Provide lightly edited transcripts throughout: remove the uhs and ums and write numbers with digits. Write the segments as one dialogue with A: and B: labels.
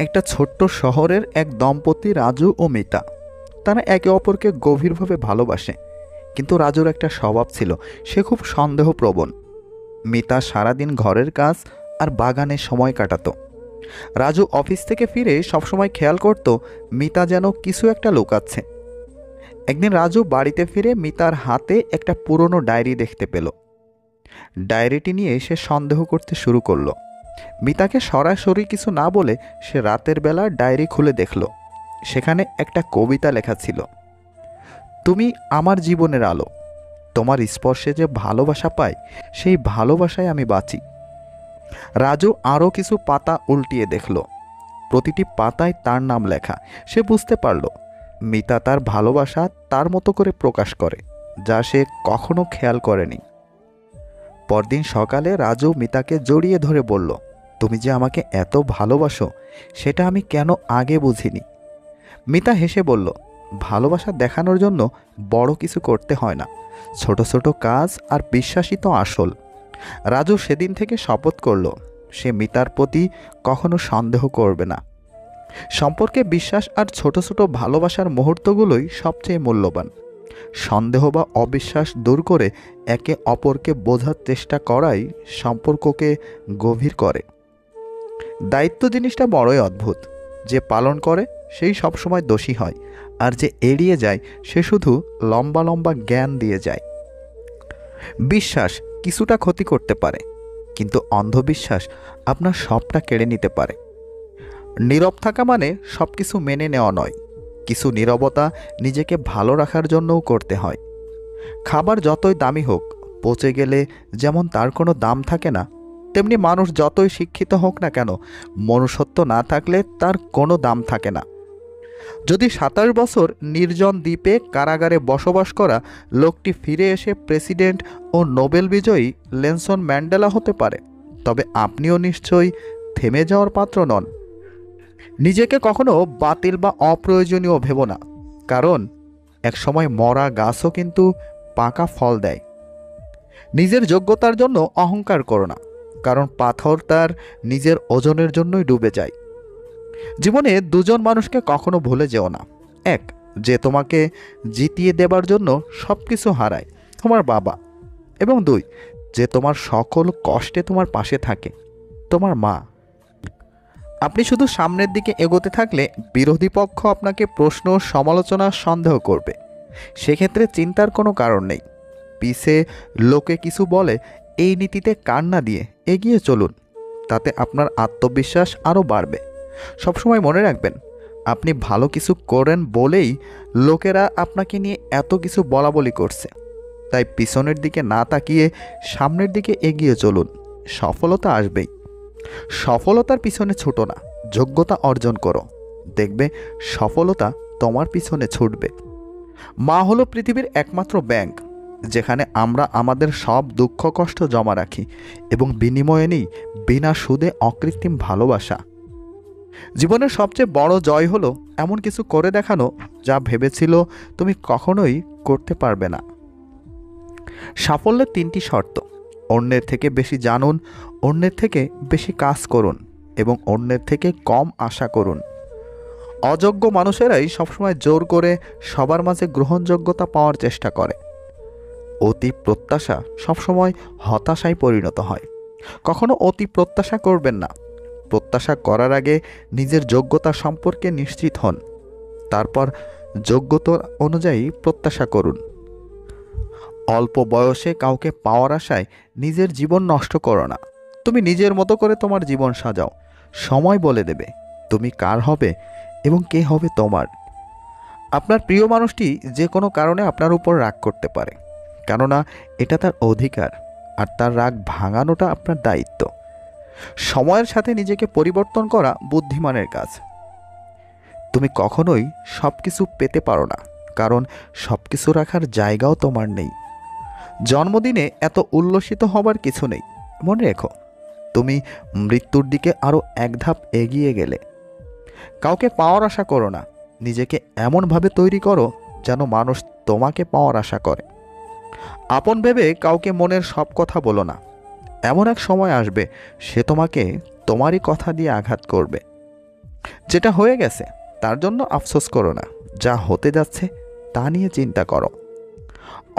A: একটা ছোট্ট শহরের এক দম্পতি রাজু ও মিতা। তারা একে অপরকে গভীরভাবে ভালোবাসে, কিন্তু রাজুর একটা স্বভাব ছিল, সে খুব সন্দেহপ্রবণ। মিতা সারাদিন ঘরের কাজ আর বাগানে সময় কাটাতো। রাজু অফিস থেকে ফিরে সবসময় খেয়াল করত মিতা যেন কিছু একটা লুকাচ্ছে। একদিন রাজু বাড়িতে ফিরে মিতার হাতে একটা পুরনো ডায়েরি দেখতে পেল। ডায়েরিটি নিয়ে সে সন্দেহ করতে শুরু করলো। মিতাকে সরাসরি কিছু না বলে সে রাতের বেলা ডায়েরি খুলে দেখল। সেখানে একটা কবিতা লেখা ছিল, তুমি আমার জীবনের আলো, তোমার স্পর্শে যে ভালোবাসা পাই সেই ভালোবাসায় আমি বাঁচি। রাজু আরও কিছু পাতা উল্টিয়ে দেখল। প্রতিটি পাতায় তার নাম লেখা। সে বুঝতে পারল মিতা তার ভালোবাসা তার মতো করে প্রকাশ করে, যা সে কখনো খেয়াল করেনি। পরদিন সকালে রাজু মিতাকে জড়িয়ে ধরে বলল, তুমি যে আমাকে এত ভালোবাসো সেটা আমি কেন আগে বুঝিনি। মিতা হেসে বলল, ভালোবাসা দেখানোর জন্য বড় কিছু করতে হয় না, ছোট ছোট কাজ আর বিশ্বাসই তো আসল। রাজু সেদিন থেকে শপথ করল সে মিতার প্রতি কখনো সন্দেহ করবে না। সম্পর্কে বিশ্বাস আর ছোট ছোট ভালোবাসার মুহূর্তগুলোই সবচেয়ে মূল্যবান। সন্দেহ বা অবিশ্বাস দূর করে একে অপরকে বোঝার চেষ্টা করাই সম্পর্ককে গভীর করে। দায়িত্ব জিনিসটা বড়ই অদ্ভুত। যে পালন করে সেই সবসময় দোষী হয়, আর যে এড়িয়ে যায় সে শুধু লম্বা লম্বা জ্ঞান দিয়ে যায়। বিশ্বাস কিছুটা ক্ষতি করতে পারে, কিন্তু অন্ধবিশ্বাস আপনার সবটা কেড়ে নিতে পারে। নীরব থাকা মানে সব কিছু মেনে নেওয়া নয়, কিছু নীরবতা নিজেকে ভালো রাখার জন্যও করতে হয়। খাবার যতই দামি হোক, পচে গেলে যেমন তার কোনো দাম থাকে না, তেমনি মানুষ যতই শিক্ষিত হোক না কেন, মনুষ্যত্ব না থাকলে তার কোনো দাম থাকে না। যদি 27 বছর নির্জন দ্বীপে কারাগারে বসবাস করা লোকটি ফিরে এসে প্রেসিডেন্ট ও নোবেল বিজয়ী নেলসন ম্যান্ডেলা হতে পারে, তবে আপনিও নিশ্চয়ই থেমে যাওয়ার পাত্র নন। নিজেকে কখনো বাতিল বা অপ্রয়োজনীয় ভেবো না, কারণ একসময় মরা গাছও কিন্তু পাকা ফল দেয়। নিজের যোগ্যতার জন্য অহংকার করো না, কারণ পাথর তার নিজের ওজনের জন্যই ডুবে যায়। জীবনে দুজন মানুষকে কখনো ভুলে যেও না। এক, যে তোমাকে জিতিয়ে দেবার জন্য সব কিছু হারায়, তোমার বাবা। এবং দুই, যে তোমার সকল কষ্টে তোমার পাশে থাকে, তোমার মা। আপনি শুধু সামনের দিকে এগোতে থাকলে বিরোধী পক্ষ আপনাকে প্রশ্ন, সমালোচনা, সন্দেহ করবে। সেক্ষেত্রে চিন্তার কোনো কারণ নেই। পিছে লোকে কিছু বলে এই নীতিতে কান না দিয়ে এগিয়ে চলুন, তাতে আপনার আত্মবিশ্বাস আরও বাড়বে। সবসময় মনে রাখবেন, আপনি ভালো কিছু করেন বলেই লোকেরা আপনাকে নিয়ে এত কিছু বলাবলি করছে। তাই পিছনের দিকে না তাকিয়ে সামনের দিকে এগিয়ে চলুন, সফলতা আসবেই। সফলতার পিছনে ছুটো না, যোগ্যতা অর্জন করো, দেখবে সফলতা তোমার পিছনে ছুটবে। মা হলো পৃথিবীর একমাত্র ব্যাংক, যেখানে আমরা আমাদের সব দুঃখ কষ্ট জমা রাখি এবং বিনিময়ে নিই বিনা সুদে অকৃত্রিম ভালোবাসা। জীবনের সবচেয়ে বড় জয় হলো এমন কিছু করে দেখানো যা ভেবেছিল তুমি কখনোই করতে পারবে না। সাফল্যের 3টি শর্ত: অন্যের থেকে বেশি জানুন, অন্যের থেকে বেশি কাজ করুন এবং অন্যের থেকে কম আশা করুন। অযোগ্য মানুষেরাই সবসময় জোর করে সবার মাঝে গ্রহণযোগ্যতা পাওয়ার চেষ্টা করে। অতি প্রত্যাশা সবসময় হতাশায় পরিণত হয়। কখনো অতি প্রত্যাশা করবেন না। প্রত্যাশা করার আগে নিজের যোগ্যতা সম্পর্কে নিশ্চিত হন, তারপর যোগ্যতা অনুযায়ী প্রত্যাশা করুন। অল্প বয়সে কাউকে পাওয়ার আশায় নিজের জীবন নষ্ট করো না। তুমি নিজের মতো করে তোমার জীবন সাজাও। সময় বলে দেবে তুমি কার হবে এবং কে হবে তোমার। আপনার প্রিয় মানুষটি যে কোনো কারণে আপনার উপর রাগ করতে পারে, কেননা এটা তার অধিকার, আর তার রাগ ভাঙানোটা আপনার দায়িত্ব। সময়ের সাথে নিজেকে পরিবর্তন করা বুদ্ধিমানের কাজ। তুমি কখনোই সব কিছু পেতে পারো না, কারণ সব কিছু রাখার জায়গাও তোমার নেই। জন্মদিনে এত উল্লসিত হবার কিছু নেই। মনে রেখো, তুমি মৃত্যুর দিকে আরও এক ধাপ এগিয়ে গেলে। কাউকে পাওয়ার আশা করো না, নিজেকে এমনভাবে তৈরি করো যেন মানুষ তোমাকে পাওয়ার আশা করে। আপন ভেবে কাউকে মনের সব কথা বলো না। এমন এক সময় আসবে সে তোমাকে তোমারই কথা দিয়ে আঘাত করবে। যেটা হয়ে গেছে তার জন্য আফসোস করো না, যা হতে যাচ্ছে তা নিয়ে চিন্তা করো।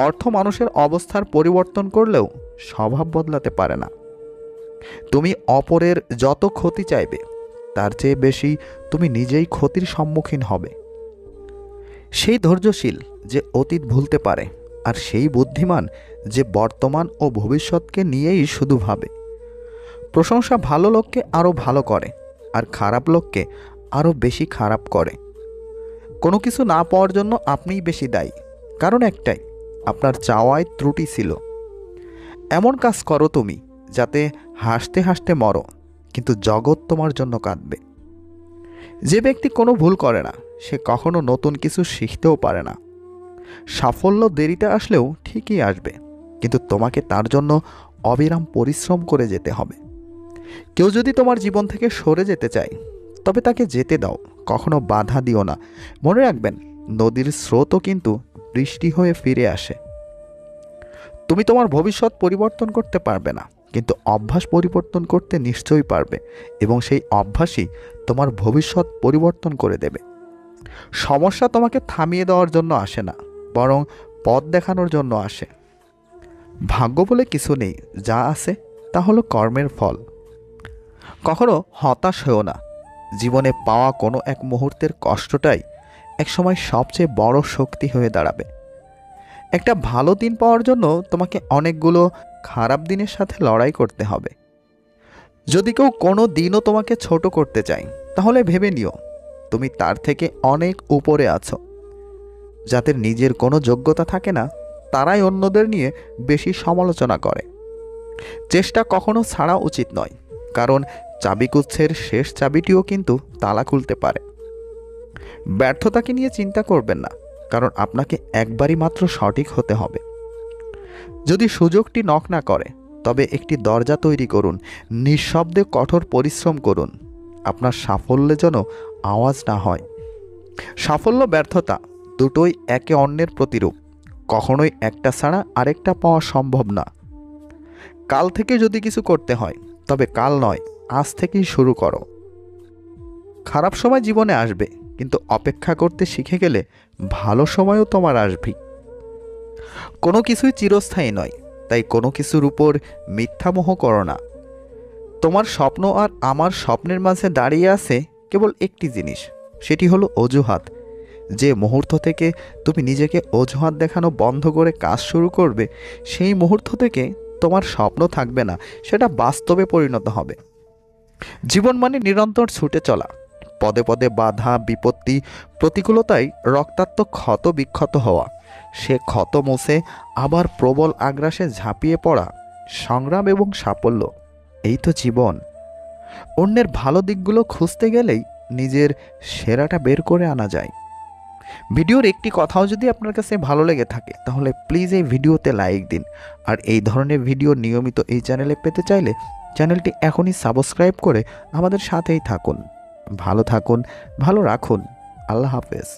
A: অর্থ মানুষের অবস্থার পরিবর্তন করলেও স্বভাব বদলাতে পারে না। তুমি অপরের যত ক্ষতি চাইবে তার চেয়ে বেশি তুমি নিজেই ক্ষতির সম্মুখীন হবে। সেই ধৈর্যশীল যে অতীত ভুলতে পারে, আর সেই বুদ্ধিমান যে বর্তমান ও ভবিষ্যৎকে নিয়েই শুধু ভাবে। প্রশংসা ভালো লোককে আরও ভালো করে, আর খারাপ লোককে আরও বেশি খারাপ করে। কোনো কিছু না পাওয়ার জন্য আপনিই বেশি দায়ী, কারণ একটাই, আপনার চাওয়ায় ত্রুটি ছিল। এমন কাজ করো তুমি যাতে হাসতে হাসতে মরো, কিন্তু জগৎ তোমার জন্য কাঁদবে। যে ব্যক্তি কোনো ভুল করে না সে কখনো নতুন কিছু শিখতেও পারে না। সাফল্য দেরিতে আসলেও ঠিকই আসবে, কিন্তু তোমাকে তার জন্য অবিরাম পরিশ্রম করে যেতে হবে। কেউ যদি তোমার জীবন থেকে সরে যেতে চায় তবে তাকে যেতে দাও, কখনো বাধা দিও না। মনে রাখবেন, নদীর স্রোতও কিন্তু বৃষ্টি হয়ে ফিরে আসে। তুমি তোমার ভবিষ্যৎ পরিবর্তন করতে পারবে না, কিন্তু অভ্যাস পরিবর্তন করতে নিশ্চয়ই পারবে, এবং সেই অভ্যাসই তোমার ভবিষ্যৎ পরিবর্তন করে দেবে। সমস্যা তোমাকে থামিয়ে দেওয়ার জন্য আসে না, বরং পথ দেখানোর জন্য আসে। ভাগ্য বলে কিছু নেই, যা আছে তা হলো কর্মের ফল। কখনো হতাশ হও না। জীবনে পাওয়া কোনো এক মুহূর্তের কষ্টটাই একসময় সবচেয়ে বড় শক্তি হয়ে দাঁড়াবে। একটা ভালো দিন পাওয়ার জন্য তোমাকে অনেকগুলো খারাপ দিনের সাথে লড়াই করতে হবে। যদি কেউ কোনো দিনও তোমাকে ছোট করতে চায়, তাহলে ভেবে নিও তুমি তার থেকে অনেক উপরে আছো। যাদের নিজের কোনো যোগ্যতা থাকে না তারাই অন্যদের নিয়ে বেশি সমালোচনা করে। চেষ্টা কখনো ছাড়া উচিত নয়, কারণ চাবিগুচ্ছের শেষ চাবিটিও কিন্তু তালা খুলতে পারে। ব্যর্থতাকে নিয়ে চিন্তা করবেন না, কারণ আপনাকে একবারই মাত্র সঠিক হতে হবে। যদি সুযোগটি নক না করে তবে একটি দরজা তৈরি করুন, নিঃশব্দে কঠোর পরিশ্রম করুন। আপনার সাফল্যে যেন আওয়াজ না হয়। সাফল্য ব্যর্থতা দুটোই একে অন্যের প্রতিরূপ, কখনোই একটা ছাড়া আরেকটা পাওয়া সম্ভব না। কাল থেকে যদি কিছু করতে হয় তবে কাল নয়, আজ থেকেই শুরু করো। খারাপ সময় জীবনে আসবে, কিন্তু অপেক্ষা করতে শিখে গেলে ভালো সময়ও তোমার আসবেই। কোনো কিছুই চিরস্থায়ী নয়, তাই কোনো কিছুর উপর মিথ্যা মোহ করো না। তোমার স্বপ্ন আর আমার স্বপ্নের মাঝে দাঁড়িয়ে আছে কেবল একটি জিনিস, সেটি হলো অজুহাত। যে মুহূর্ত থেকে তুমি নিজেকে অজুহাত দেখানো বন্ধ করে কাজ শুরু করবে, সেই মুহূর্ত থেকে তোমার স্বপ্ন থাকবে না, সেটা বাস্তবে পরিণত হবে। জীবন মানে নিরন্তর ছুটে চলা, পদে পদে বাধা বিপত্তি প্রতিকূলতায় রক্তাক্ত ক্ষত বিক্ষত হওয়া, সে ক্ষত মুছে আবার প্রবল আগ্রাসে ঝাঁপিয়ে পড়া, সংগ্রাম এবং সাফল্য। এই তো জীবন। অন্যের ভালো দিকগুলো খুঁজতে গেলেই নিজের সেরাটা বের করে আনা যায়। ভিডিওর একটি কথাও যদি আপনার কাছে ভালো লেগে থাকে তাহলে প্লিজ এই ভিডিওতে লাইক দিন। আর এই ধরনের ভিডিও নিয়মিত এই চ্যানেলে পেতে চাইলে চ্যানেলটি এখনই সাবস্ক্রাইব করে আমাদের সাথেই থাকুন। ভালো থাকুন, ভালো রাখুন। আল্লাহ হাফেজ।